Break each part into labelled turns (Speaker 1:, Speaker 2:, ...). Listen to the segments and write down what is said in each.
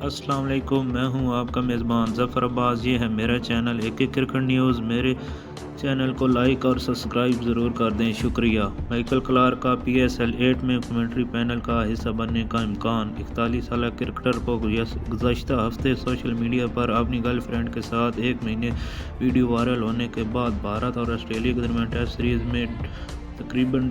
Speaker 1: السلام علیکم، میں ہوں آپ کا میزبان ظفر عباس۔ یہ ہے میرا چینل ایک کرکٹ نیوز۔ میرے چینل کو لائک اور سبسکرائب ضرور کر دیں، شکریہ۔ مائیکل کلارک کا PSL 8 میں کمنٹری پینل کا حصہ بننے کا امکان۔ 41 سالہ کرکٹر کو گزشتہ ہفتے سوشل میڈیا پر اپنی گرل فرینڈ کے ساتھ ایک مہینے ویڈیو وائرل ہونے کے بعد بھارت اور آسٹریلیا کے درمیان ٹیسٹ سیریز میں تقریباً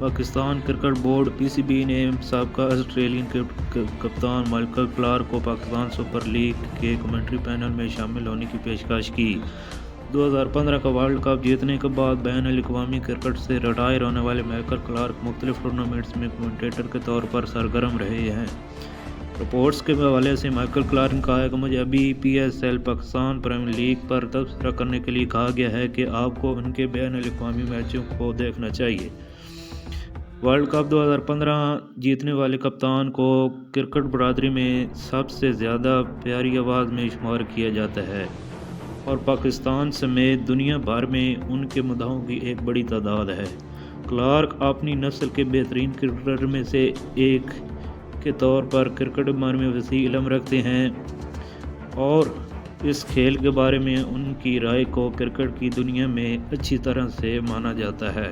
Speaker 1: پاکستان کرکٹ بورڈ PCB نے سابقہ آسٹریلین کپتان مائیکل کلارک کو پاکستان سپر لیگ کے کمنٹری پینل میں شامل ہونے کی پیشکش کی۔ 2015 کا ورلڈ کپ جیتنے کے بعد بین الاقوامی کرکٹ سے ریٹائر ہونے والے مائیکل کلارک مختلف ٹورنامنٹس میں کمنٹیٹر کے طور پر سرگرم رہے ہیں۔ رپورٹس کے حوالے سے مائیکل کلارک نے کہا کہ مجھے ابھی PSL پاکستان پریمیئر لیگ پر تبصرہ کرنے کے لیے کہا گیا ہے کہ آپ کو ان کے بین الاقوامی میچوں کو دیکھنا چاہیے۔ ورلڈ کپ 2015 جیتنے والے کپتان کو کرکٹ برادری میں سب سے زیادہ پیاری آواز میں شمار کیا جاتا ہے اور پاکستان سمیت دنیا بھر میں ان کے مداحوں کی ایک بڑی تعداد ہے۔ کلارک اپنی نسل کے بہترین کرکٹر میں سے ایک کے طور پر کرکٹ کے بارے میں وسیع علم رکھتے ہیں اور اس کھیل کے بارے میں ان کی رائے کو کرکٹ کی دنیا میں اچھی طرح سے مانا جاتا ہے۔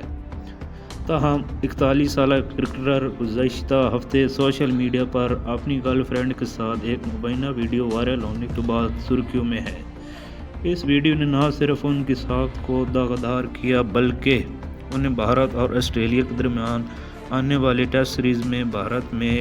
Speaker 1: تاہم 41 سالہ کرکٹر گزشتہ ہفتے سوشل میڈیا پر اپنی گرل فرینڈ کے ساتھ ایک مبینہ ویڈیو وائرل ہونے کے بعد سرخیوں میں ہے۔ اس ویڈیو نے نہ صرف ان کی ساکھ کو داغدار کیا بلکہ انہیں بھارت اور آسٹریلیا کے درمیان آنے والے ٹیسٹ سیریز میں بھارت میں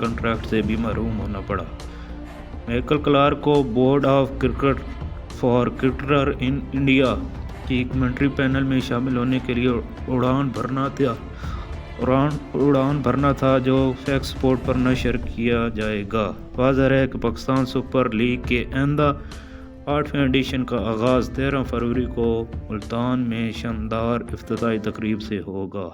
Speaker 1: کنٹریکٹ سے بھی محروم ہونا پڑا۔ مائیکل کلارک کو board of cricket for cricketer in India کی کمنٹری پینل میں شامل ہونے کے لیے اڑان بھرنا تھا جو فیکس سپورٹ پر نشر کیا جائے گا۔ واضح ہے کہ پاکستان سپر لیگ کے آئندہ 8ویں ایڈیشن کا آغاز 13 فروری کو ملتان میں شاندار افتتاحی تقریب سے ہوگا۔